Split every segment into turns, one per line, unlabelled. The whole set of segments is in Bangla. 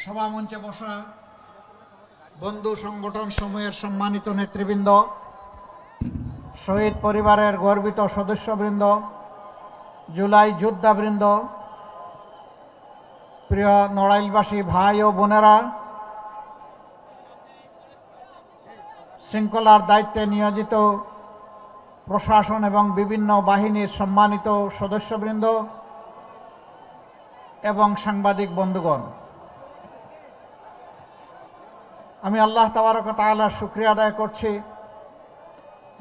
সভামঞ্চে বসা বন্ধু সংগঠন সমূহের সম্মানিত নেতৃবৃন্দ, শহীদ পরিবারের গর্বিত সদস্যবৃন্দ, জুলাই যোদ্ধাবৃন্দ, প্রিয় নড়াইলবাসী ভাই ও বোনেরা, শৃঙ্খলার দায়িত্বে নিয়োজিত প্রশাসন এবং বিভিন্ন বাহিনীর সম্মানিত সদস্যবৃন্দ এবং সাংবাদিক বন্ধুগণ, আমি আল্লাহ তাবারক ওয়া তাআলার শুকরিয়া আদায় করছি,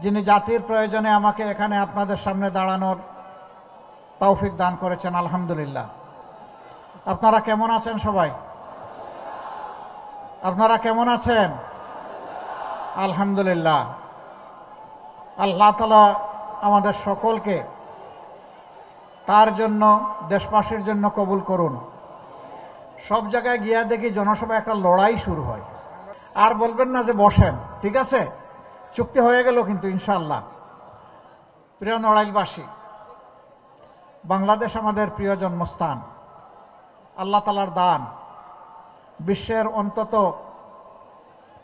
যিনি জাতির প্রয়োজনে আমাকে এখানে আপনাদের সামনে দাঁড়ানোর তৌফিক দান করেছেন। আলহামদুলিল্লাহ। আপনারা কেমন আছেন? সবাই আপনারা কেমন আছেন? আলহামদুলিল্লাহ। আল্লাহ তাআলা আমাদের সকলকে তার জন্য, দেশবাসীর জন্য কবুল করুন। সব জায়গায় গিয়া দেখি জনসভা একটা লড়াই শুরু হয়। আর বলবেন না যে বসেন, ঠিক আছে, চুক্তি হয়ে গেল কিন্তু ইনশাআল্লাহ। প্রিয় নড়াইলবাসী, বাংলাদেশ আমাদের প্রিয় জন্মস্থান, আল্লাহ তাআলার দান। বিশ্বের অন্তত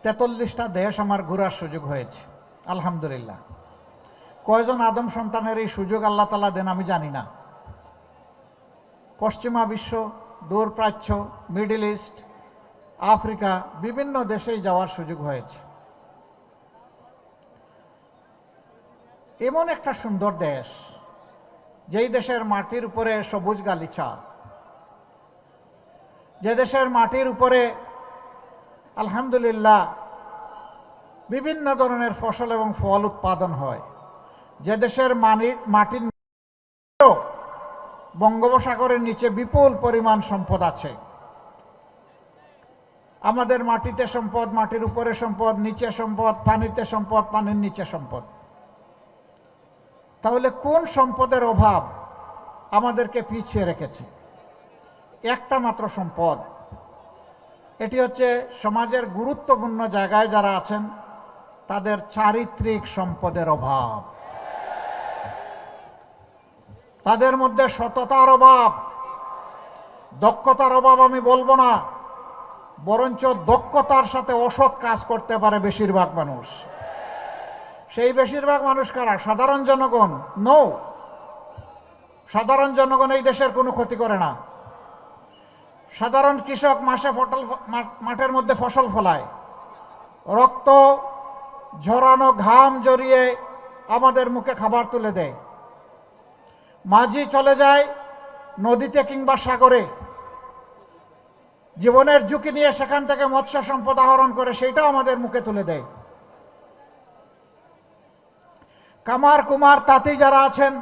43টা দেশ আমার ঘোরার সুযোগ হয়েছে, আলহামদুলিল্লাহ। কয়জন আদম সন্তানের এই সুযোগ আল্লাহ তাআলা দেন আমি জানি না। পশ্চিমা বিশ্ব, দূর প্রাচ্য, মিডল ইস্ট, আফ্রিকা, বিভিন্ন দেশেই যাওয়ার সুযোগ হয়েছে। এমন একটা সুন্দর দেশ, যেই দেশের মাটির উপরে সবুজ গালিচা, যে দেশের মাটির উপরে আলহামদুলিল্লাহ বিভিন্ন ধরনের ফসল এবং ফল উৎপাদন হয়, যে দেশের মাটির বঙ্গোপসাগরের নিচে বিপুল পরিমাণ সম্পদ আছে। আমাদের মাটিতে সম্পদ, মাটির উপরে সম্পদ, নিচে সম্পদ, পানিতে সম্পদ, পানির নিচে সম্পদ। তাহলে কোন সম্পদের অভাব আমাদেরকে পিছিয়ে রেখেছে? একটা মাত্র সম্পদ, এটি হচ্ছে সমাজের গুরুত্বপূর্ণ জায়গায় যারা আছেন তাদের চারিত্রিক সম্পদের অভাব। তাদের মধ্যে সততার অভাব, দক্ষতার অভাব আমি বলবো না, বরঞ্চ দক্ষতার সাথে অসৎ কাজ করতে পারে বেশিরভাগ মানুষ। সেই বেশিরভাগ মানুষ কারা? সাধারণ জনগণ। নো, সাধারণ জনগণ এই দেশের কোনো ক্ষতি করে না। সাধারণ কৃষক মাঠের মধ্যে ফসল ফলায়, রক্ত ঝরানো ঘাম জড়িয়ে আমাদের মুখে খাবার তুলে দেয়। মাঝি চলে যায় নদীতে কিংবা সাগরে, জীবনের ঝুঁকি নিয়ে সেখান থেকে মৎস্য সম্পদ আহরণ করে, সেইটাও আমাদের মুখে তুলে দেয়। কামার কুমার তাঁতি যারা আছেন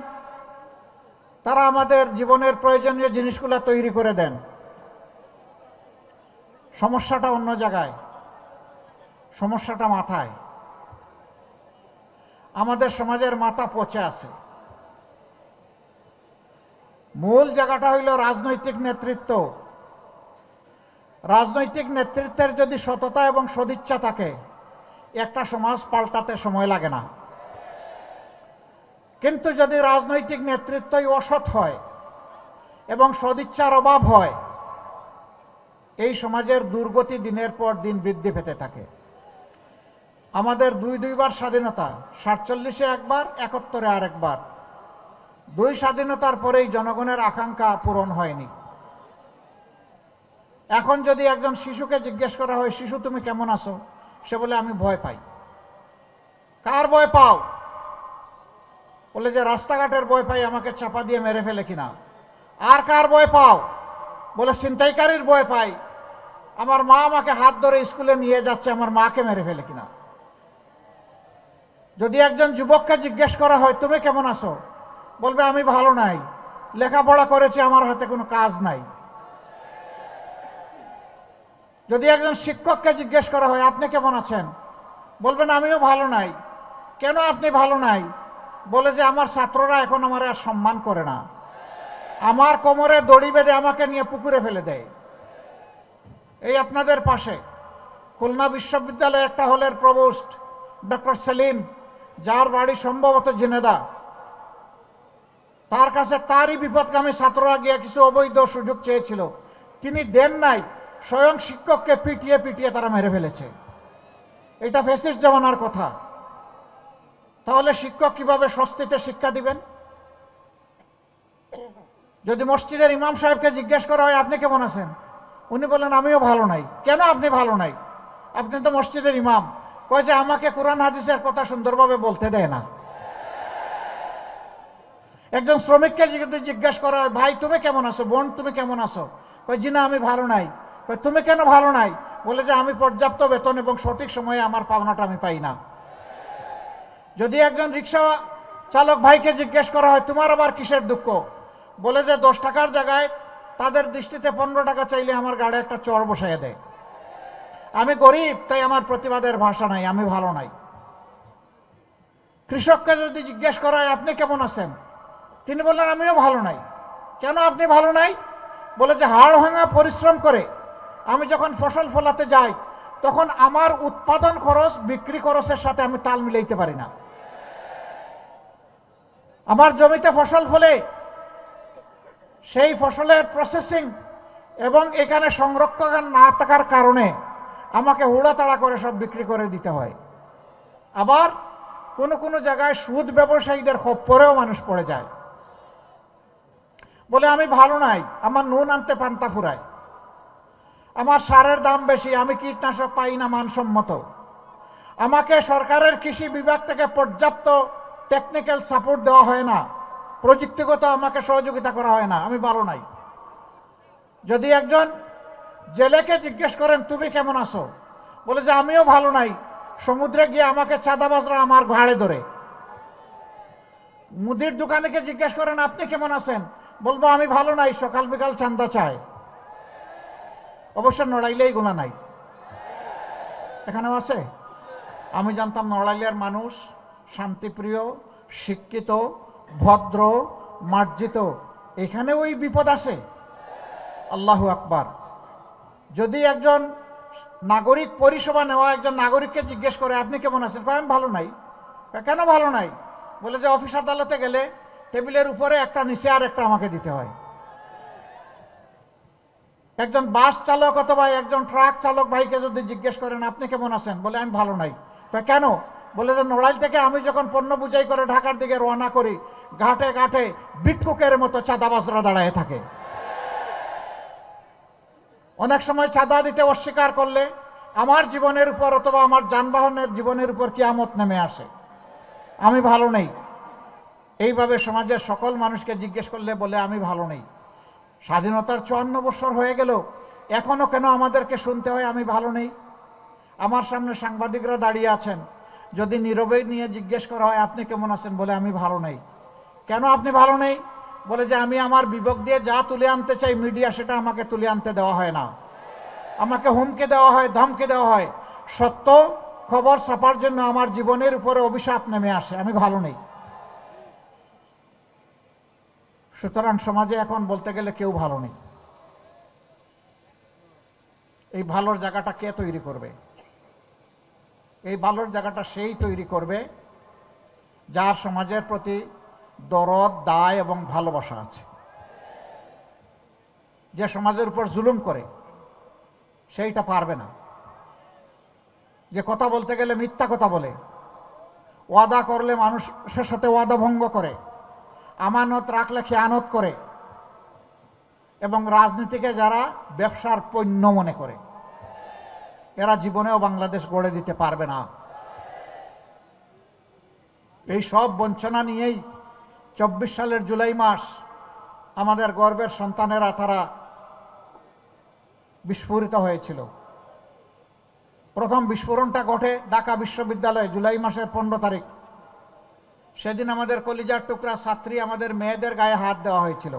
তারা আমাদের জীবনের প্রয়োজনীয় জিনিসগুলো তৈরি করে দেন। সমস্যাটা অন্য জায়গায়, সমস্যাটা মাথায়। আমাদের সমাজের মাথা পচে আছে। মূল জায়গাটা হইল রাজনৈতিক নেতৃত্ব। রাজনৈতিক নেতৃত্বের যদি সততা এবং সদিচ্ছা থাকে, একটা সমাজ পাল্টাতে সময় লাগে না। কিন্তু যদি রাজনৈতিক নেতৃত্বই অসৎ হয় এবং সদিচ্ছার অভাব হয়, এই সমাজের দুর্গতি দিনের পর দিন বৃদ্ধি পেতে থাকে। আমাদের দুইবার স্বাধীনতা, 47-এ একবার, 71-এ আরেকবার। দুই স্বাধীনতার পরেই জনগণের আকাঙ্ক্ষা পূরণ হয়নি। এখন যদি একজন শিশুকে জিজ্ঞেস করা হয়, শিশু তুমি কেমন আছো, সে বলে আমি ভয় পাই। কার ভয় পাও? বলে যে রাস্তাঘাটের ভয় পাই, আমাকে চাপা দিয়ে মেরে ফেলে কিনা। আর কার ভয় পাও? বলে ছিনতাইকারীর ভয় পাই, আমার মা আমাকে হাত ধরে স্কুলে নিয়ে যাচ্ছে, আমার মাকে মেরে ফেলে কিনা। যদি একজন যুবককে জিজ্ঞেস করা হয় তুমি কেমন আছো, বলবে আমি ভালো নাই, লেখাপড়া করেছি, আমার হাতে কোনো কাজ নাই। যদি একজন শিক্ষককে জিজ্ঞেস করা হয় আপনি কেমন আছেন, বলবেন আমিও ভালো নাই। কেন আপনি ভালো নাই? বলে যে আমার ছাত্ররা এখন আমার আর সম্মান করে না, আমার কোমরে দড়ি বেঁধে আমাকে নিয়ে পুকুরে ফেলে দেয়। এই আপনাদের পাশে খুলনা বিশ্ববিদ্যালয়ে একটা হলের প্রভোস্ট ডক্টর সেলিম, যার বাড়ি সম্ভবত ঝিনেদা, তার কাছে তারই বিপদগামী ছাত্ররা গিয়ে কিছু অবৈধ সুযোগ চেয়েছিল, তিনি দেন নাই। স্বয়ং শিক্ষককে পিটিয়ে পিটিয়ে তারা মেরে ফেলেছে। এটা ফ্যাসিস্ট জমানার কথা। তাহলে শিক্ষক কিভাবে স্বস্তিতে শিক্ষা দিবেন? যদি মসজিদের ইমাম সাহেবকে জিজ্ঞেস করা হয় আপনি কেমন আছেন, উনি বলেন আমিও ভালো নাই। কেন আপনি ভালো নাই? আপনি তো মসজিদের ইমাম। কয় যে আমাকে কোরআন হাদিসের কথা সুন্দরভাবে বলতে দেয় না। একজন শ্রমিককে যদি জিজ্ঞেস করা হয় ভাই তুমি কেমন আছো, বোন তুমি কেমন আছো, কয় জি না আমি ভালো নাই। কয় তুমি কেন ভালো নাই? বলে যে আমি পর্যাপ্ত বেতন এবং সঠিক সময়ে আমার পাওনাটা আমি পাই না। যদি একজন রিক্সা চালক ভাইকে জিজ্ঞেস করা হয় তোমার আবার কিসের দুঃখ, বলে যে 10 টাকার জায়গায় তাদের দৃষ্টিতে 15 টাকা চাইলে আমার গাড়ি একটা চর বসাইয়া দেয়। আমি গরিব তাই আমার প্রতিবাদের ভাষা নাই, আমি ভালো নাই। কৃষককে যদি জিজ্ঞেস করা হয় আপনি কেমন আছেন, তিনি বললেন আমিও ভালো নাই। কেন আপনি ভালো নাই? বলে যে হাড় ভাঙা পরিশ্রম করে আমি যখন ফসল ফলাতে যাই তখন আমার উৎপাদন খরচ বিক্রি খরচের সাথে আমি তাল মিলাইতে পারি না। আমার জমিতে ফসল ফলে সেই ফসলের প্রসেসিং এবং এখানে সংরক্ষণ না থাকার কারণে আমাকে হুড়াতাড়া করে সব বিক্রি করে দিতে হয়। আবার কোনো কোনো জায়গায় সুদ ব্যবসায়ীদের খপ্পরেও মানুষ পড়ে যায়। বলে আমি ভালো নাই, আমার নুন আনতে পান্তা ফুরায়, আমার সারের দাম বেশি, আমি কীটনাশক পাই না মানসম্মত, আমাকে সরকারের কৃষি বিভাগ থেকে পর্যাপ্ত টেকনিক্যাল সাপোর্ট দেওয়া হয় না, প্রযুক্তিগত আমাকে সহযোগিতা করা হয় না, আমি ভালো নাই। যদি একজন জেলেকে জিজ্ঞেস করেন তুমি কেমন আছো, বলে যে আমিও ভালো নাই, সমুদ্রে গিয়ে আমাকে চাঁদাবাজরা আমার ঘাড়ে ধরে। মুদির দোকানেকে জিজ্ঞেস করেন আপনি কেমন আছেন, বলবো আমি ভালো নাই, সকাল বিকাল চান্দা চায়। অবশ্য নড়াইলেই গুণা নাই, এখানেও আছে। আমি জানতাম নড়াইলের মানুষ শান্তিপ্রিয়, শিক্ষিত, ভদ্র, মার্জিত। এখানে ওই বিপদ আছে। আল্লাহু আকবার। যদি একজন নাগরিক পরিষেবা নেওয়া একজন নাগরিককে জিজ্ঞেস করে আপনি কেমন আছেন, আমি ভালো নাই। কেন ভালো নাই? বলে যে অফিস আদালতে গেলে টেবিলের উপরে একটা নিচে আর একটা আমাকে দিতে হয়। একজন বাস চালক অথবা একজন ট্রাক চালক ভাইকে যদি জিজ্ঞেস করেন আপনি কেমন আছেন, বলে আমি ভালো নাই। কেন? বলে যে নড়াইল থেকে আমি যখন পণ্য বুঝাই করে ঢাকার দিকে রওনা করি, ঘাটে ঘাটে ভিক্ষুকের মতো চাঁদাবাজরা দাঁড়ায় থাকে। অনেক সময় চাঁদা দিতে অস্বীকার করলে আমার জীবনের উপর অথবা আমার যানবাহনের জীবনের উপর কিয়ামত নেমে আসে। আমি ভালো নেই। এইভাবে সমাজের সকল মানুষকে জিজ্ঞেস করলে বলে আমি ভালো নেই। স্বাধীনতার 54 বছর হয়ে গেল, এখনো কেন আমাদেরকে শুনতে হয় আমি ভালো নেই? আমার সামনে সাংবাদিকরা দাঁড়িয়ে আছেন, যদি নীরবে নিয়ে জিজ্ঞেস করা হয় আপনি কেমন আছেন, বলে আমি ভালো নেই। কেন আপনি ভালো নেই? বলে যে আমি আমার বিবেক দিয়ে যা তুলে আনতে চাই মিডিয়া সেটা আমাকে তুলে আনতে দেওয়া হয় না, আমাকে হুমকি দেওয়া হয়, ধমকি দেওয়া হয়, সত্য খবর ছাপার জন্য আমার জীবনের উপরে অভিশাপ নেমে আসে, আমি ভালো নেই। সুতরাং সমাজে এখন বলতে গেলে কেউ ভালো নেই। এই ভালোর জায়গাটা কে তৈরি করবে? এই ভালোর জায়গাটা সেই তৈরি করবে যার সমাজের প্রতি দরদ, দায় এবং ভালোবাসা আছে। যে সমাজের উপর জুলুম করে সেইটা পারবে না। যে কথা বলতে গেলে মিথ্যা কথা বলে, ওয়াদা করলে মানুষের সাথে ওয়াদা ভঙ্গ করে, আমানত রাখলে খেয়ানত করে, এবং রাজনীতিকে যারা ব্যবসার পণ্য মনে করে, এরা জীবনেও বাংলাদেশ গড়ে দিতে পারবে না। এই সব বঞ্চনা নিয়েই 24 সালের জুলাই মাস আমাদের গর্বের সন্তানেরা তারা বিস্ফোরিত হয়েছিল। প্রথম বিস্ফোরণটা ঘটে ঢাকা বিশ্ববিদ্যালয়ে জুলাই মাসের 15 তারিখ। সেদিন আমাদের কলিজার টুকরা ছাত্রী আমাদের মেয়েদের গায়ে হাত দেওয়া হয়েছিল,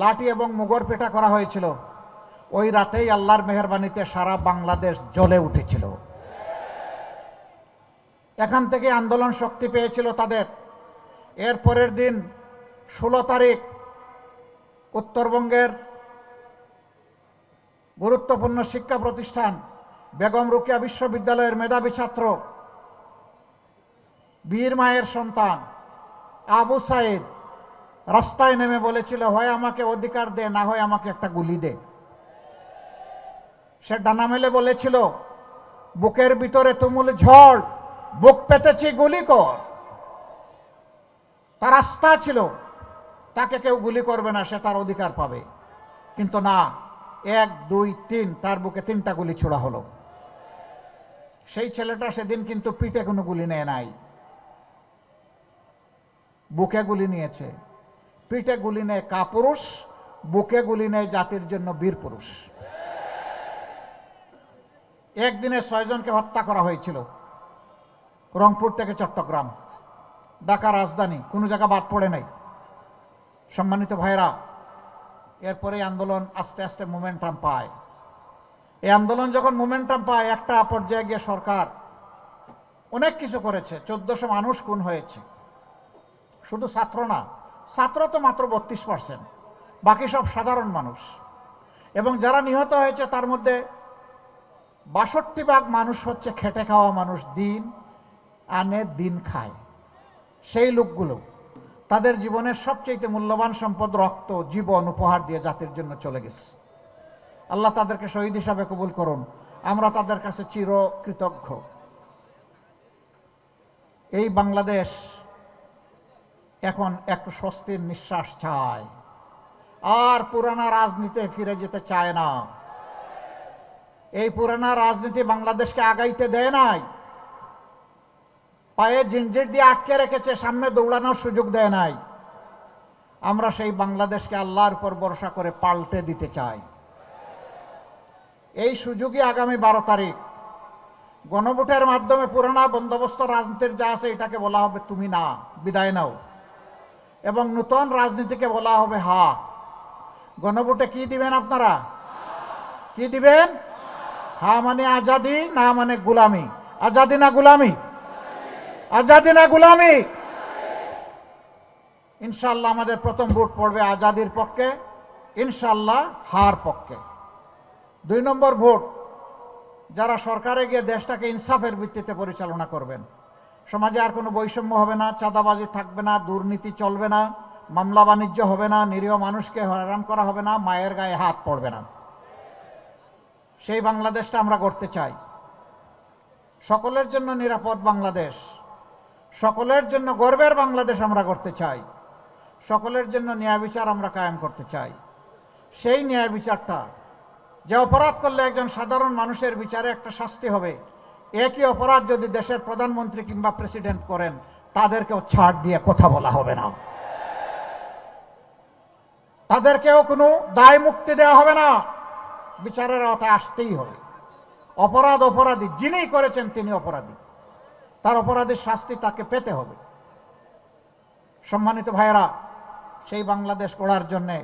লাঠি এবং মুগর পেটা করা হয়েছিল। ওই রাতেই আল্লাহর মেহেরবানিতে সারা বাংলাদেশ জ্বলে উঠেছিল। এখান থেকে আন্দোলন শক্তি পেয়েছিল তাদের। এর পরের দিন 16 তারিখ উত্তরবঙ্গের গুরুত্বপূর্ণ শিক্ষা প্রতিষ্ঠান বেগম রোকেয়া বিশ্ববিদ্যালয়ের মেধাবী ছাত্র, বীর মায়ের সন্তান আবু সাইদ রাস্তায় নেমে বলেছিল, হয় আমাকে অধিকার দে, না হয় আমাকে একটা গুলি দে। সে ডানা মেলে বলেছিল, বুকের ভিতরে তুমুল ঝড়, বুক পেতেছি গুলি কর। তার আস্থা ছিল তাকে কেউ গুলি করবে না, সে তার অধিকার পাবে। কিন্তু না, 1, 2, 3 তার বুকে 3টা গুলি ছোড়া হলো। সেই ছেলেটা সেদিন কিন্তু পিঠে কোনো গুলি নেয় নাই, বুকে গুলি নিয়েছে। পিঠে গুলি নেয় কাপুরুষ, বুকে গুলি নেয় জাতির জন্য বীর পুরুষ। একদিনে 6 জনকে হত্যা করা হয়েছিল, রংপুর থেকে চট্টগ্রাম, ঢাকা রাজধানী, কোনো জায়গা বাদ পড়ে নাই। সম্মানিত ভাইরা, এরপরে আন্দোলন আস্তে আস্তে মোমেন্টাম পায়। এই আন্দোলন যখন মোমেন্টাম পায়, একটা পর্যায়ে গিয়ে সরকার অনেক কিছু করেছে। 1400 মানুষ খুন হয়েছে, শুধু ছাত্র না, ছাত্র তো মাত্র 32%, বাকি সব সাধারণ মানুষ। এবং যারা নিহত হয়েছে তার মধ্যে 62% মানুষ হচ্ছে খেটে খাওয়া মানুষ, দিন আনে দিন খায়। সেই লোকগুলো তাদের জীবনের সবচেয়ে মূল্যবান সম্পদ রক্ত, জীবন উপহার দিয়ে জাতির জন্য চলে গেছে। আল্লাহ তাদেরকে শহীদ হিসাবে কবুল করুন, আমরা তাদের কাছে চির কৃতজ্ঞ। এই বাংলাদেশ এখন একটু স্বস্তির নিঃশ্বাস চায়, আর পুরানা রাজনীতি ফিরে যেতে চায় না। এই পুরানা রাজনীতি বাংলাদেশকে আগাইতে দেয় নাই, পায়ে জিঞ্জির দিয়ে আটকে রেখেছে, সামনে দৌড়ানোর সুযোগ দেয় নাই। আমরা সেই বাংলাদেশকে আল্লাহর উপর ভরসা করে পাল্টে দিতে চাই। এই সুযোগই আগামী 12 তারিখ গণভোটের মাধ্যমে পুরানা বন্দোবস্ত রাজনীতির যা আছে এটাকে বলা হবে তুমি না, বিদায় নাও। এবং নতুন রাজনীতিকে বলা হবে হা। গণভোটে কি দিবেন আপনারা? কি দিবেন? হা মানে আজাদি, না মানে গুলামি। আজাদি না গুলামি? আজাদি না গুলামি? ইনশাআল্লাহ আমাদের প্রথম ভোট পড়বে আজাদির পক্ষে, ইনশাআল্লাহ হার পক্ষে। 2 নম্বর ভোট, যারা সরকারে গিয়ে দেশটাকে ইনসাফের ভিত্তিতে পরিচালনা করবেন। সমাজে আর কোনো বৈষম্য হবে না, চাঁদাবাজি থাকবে না, দুর্নীতি চলবে না, মামলা বাণিজ্য হবে না, নিরীহ মানুষকে হয়রান করা হবে না, মায়ের গায়ে হাত পড়বে না। সেই বাংলাদেশটা আমরা গড়তে চাই। সকলের জন্য নিরাপদ বাংলাদেশ, সকলের জন্য গর্বের বাংলাদেশ আমরা গড়তে চাই। সকলের জন্য ন্যায় বিচার আমরা কায়েম করতে চাই। সেই ন্যায় বিচারটা, যে অপরাধ করলে একজন সাধারণ মানুষের বিচারে একটা শাস্তি হবে, একই অপরাধ যদি দেশের প্রধানমন্ত্রী কিংবা প্রেসিডেন্ট করেন, তাদেরকেও ছাড় দিয়ে কথা বলা হবে না, তাদেরকেও কোনো দায় মুক্তি দেওয়া হবে না, বিচারের আওতায় আসতেই হবে। অপরাধ অপরাধী, যিনি করেছেন তিনি অপরাধী, তার অপরাধীর শাস্তি তাকে পেতে হবে। সম্মানিত ভাইয়েরা, সেই বাংলাদেশ গড়ার জন্যে,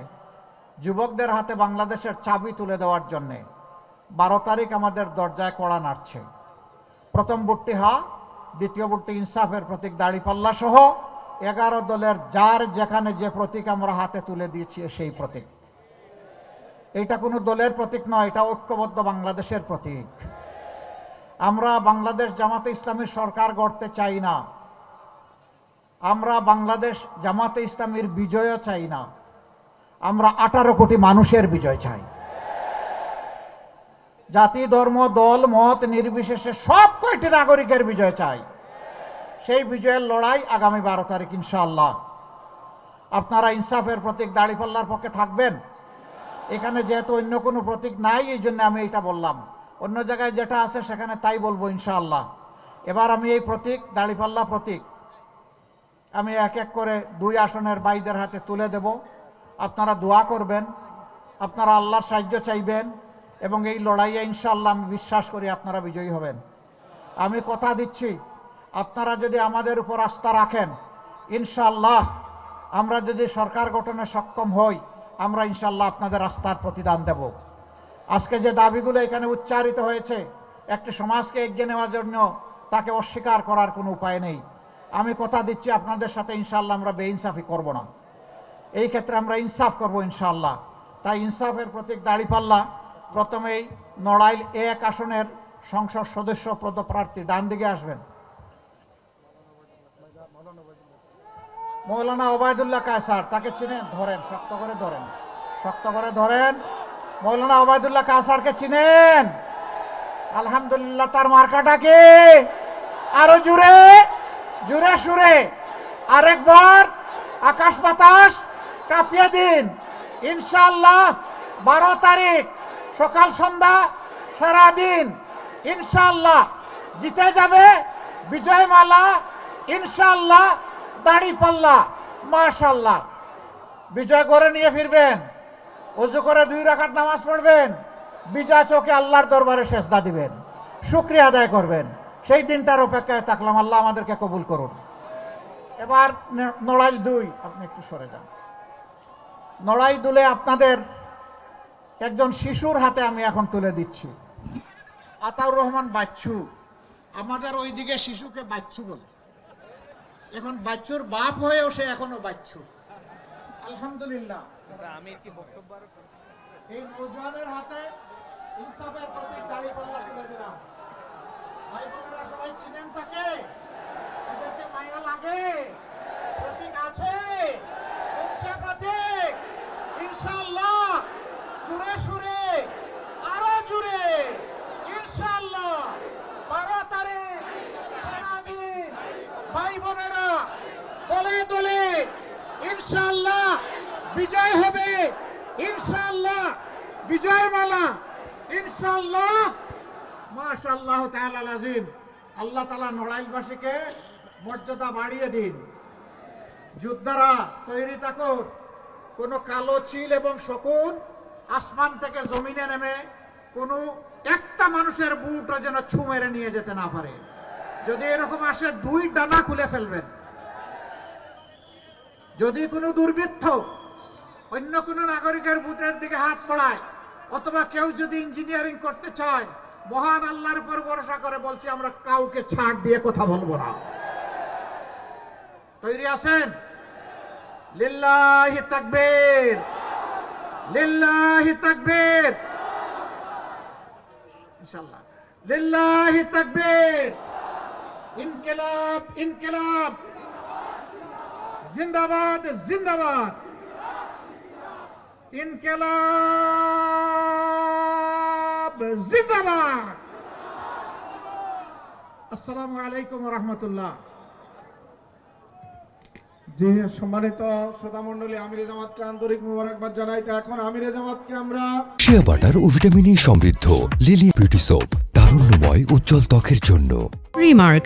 যুবকদের হাতে বাংলাদেশের চাবি তুলে দেওয়ার জন্যে 12 তারিখ আমাদের দরজায় কড়া নাড়ছে। প্রথম ভোটটি হা, দ্বিতীয় ভোটটি ইনসাফের প্রতীক দাঁড়িপাল্লা সহ 11 দলের যার যেখানে যে প্রতীক আমরা হাতে তুলে দিয়েছি সেই প্রতীক। এটা কোনো দলের প্রতীক নয়, এটা ঐক্যবদ্ধ বাংলাদেশের প্রতীক। আমরা বাংলাদেশ জামাতে ইসলামীর সরকার গড়তে চাই না, আমরা বাংলাদেশ জামাতে ইসলামীর বিজয়ও চাই না, আমরা 18 কোটি মানুষের বিজয় চাই। জাতি, ধর্ম, দল, মত নির্বিশেষে সব কয়টি নাগরিকের বিজয় চাই। সেই বিজয়ের লড়াই আগামী 12 তারিখ ইনশাআল্লাহ। আপনারা ইনসাফের প্রতীক দাঁড়িপাল্লার পক্ষে থাকবেন। এখানে যেহেতু অন্য কোনো প্রতীক নাই, এই জন্য আমি এটা বললাম। অন্য জায়গায় যেটা আছে সেখানে তাই বলবো ইনশাআল্লাহ। এবার আমি এই প্রতীক, দাঁড়িপাল্লা প্রতীক, আমি এক এক করে 2 আসনের ভাইদের হাতে তুলে দেব। আপনারা দোয়া করবেন, আপনারা আল্লাহর সাহায্য চাইবেন, এবং এই লড়াইয়ে ইনশাআল্লাহ আমি বিশ্বাস করি আপনারা বিজয়ী হবেন। আমি কথা দিচ্ছি, আপনারা যদি আমাদের উপর আস্থা রাখেন, ইনশাআল্লাহ আমরা যদি সরকার গঠনে সক্ষম হই, আমরা ইনশাআল্লাহ আপনাদের আস্থার প্রতিদান দেব। আজকে যে দাবিগুলো এখানে উচ্চারিত হয়েছে, একটি সমাজকে এগিয়ে নেওয়ার জন্য তাকে অস্বীকার করার কোনো উপায় নেই। আমি কথা দিচ্ছি আপনাদের সাথে ইনশাআল্লাহ আমরা বেইনসাফি করব না, এই ক্ষেত্রে আমরা ইনসাফ করব ইনশাআল্লাহ। তাই ইনসাফের প্রতীক দাঁড়িপাল্লা। প্রথমেই নড়াইল 1 আসনের সংসদ সদস্য পদপ্রার্থী, ডান দিকে আসবেন, মৌলানা ওবায়দুল্লাহ কায়সার, তাকে চিনেন? ধরেন, শক্ত করে ধরেন, শক্ত করে ধরেন। মৌলানা ওবায়দুল্লাহ কাসারকে চিনেন? আলহামদুলিল্লাহ। তার মার্কাটা কি? আরো জুড়ে জুড়ে সুরে আরেকবার আকাশ বাতাস কাঁপিয়ে দিন। ইনশাআল্লাহ 12 তারিখ সকাল সন্ধ্যা সারাদিন ইনশাআল্লাহ জিতে যাবে বিজয় মালা, ইনশাআল্লাহ দাড়ি পাল্লা, মাশাআল্লাহ। বিজয় করে নিয়ে ফিরবেন, ওযু করে 2 রাকাত নামাজ পড়বেন, বিজয় চোখে আল্লাহর দরবারে সেজদা দিবেন, শুকরিয়া আদায় করবেন। সেই দিনটার অপেক্ষায় থাকলাম। আল্লাহ আমাদেরকে কবুল করুন। এবার নড়াইল 2, আপনি একটু সরে যান। নড়াইল 2 আপনাদের একজন শিশুর হাতে আমি এখন তুলে দিচ্ছি। আতাউর রহমান বাচ্চু। আমাদের ওইদিকে শিশুকে বাচ্চু বলে। এখন বাচ্চুর বাপ হয়েও সে এখনো বাচ্চু। আলহামদুলিল্লাহ। এই নওজোয়ানের হাতে ইনসাফের প্রতীক দাঁড়িপাল্লা তুলে দিলাম। ভাই বোনেরা সবাই চিনেন তাকে? এদেরকে মায়া লাগে? প্রতীক আছে? কোন সে প্রতীক? ইনশাআল্লাহ জুড়ে সুরে আরো জুড়ে ইনশাআল্লাহ 12 তারিখ সারাদিন ভাই বোনেরা দলে দলে ইনশাআল্লাহ বিজয় হবে। ইনশাআল্লাহ বিজয় মালা, ইনশাআল্লাহ। মাশাআল্লাহ তাআলা আযীম। আল্লাহ তাআলা নড়াইলবাসীকে মর্যাদা বাড়িয়ে দিন। যোদ্ধারা তৈরি থাকুন। কোন কালো চিল এবং শকুন আসমান থেকে জমিনে নেমে কোন একটা মানুষের বুটও যেন ছু মেরে নিয়ে যেতে না পারে। যদি এরকম আসে 2 ডানা খুলে ফেলবেন। যদি কোনো দুর্বৃত্ত অন্য কোনো নাগরিকের বুটের দিকে হাত বাড়ায় অথবা কেউ যদি ইঞ্জিনিয়ারিং করতে চায়, মহান আল্লাহর উপর ভরসা করে বলছি আমরা কাউকে ছাড় দিয়ে কথা বলবো না। তৈরি আছেন? লিল্লাহি তাকবীর, লিল্লাহি তাকবীর। ইনশাআল্লাহ লিল্লাহি তাকবীর। ইনকিলাব ইনকিলাব, জিন্দাবাদ জিন্দাবাদ, ইনকিলাব জিন্দাবাদ। আসসালামু আলাইকুম ওয়া রাহমাতুল্লাহ।
জি, সম্মানিত শ্রোতামণ্ডলী, আমিরে জামাতকে আন্তরিক মোবারকবাদ জানাইতে এখন আমিরে জামাতকে আমরা
শিয়া বাটার ও ভিটামিনে সমৃদ্ধ লিলি বিউটি সোপ, তারুণ্যময় উজ্জ্বল ত্বকের জন্য।
রিমার্ক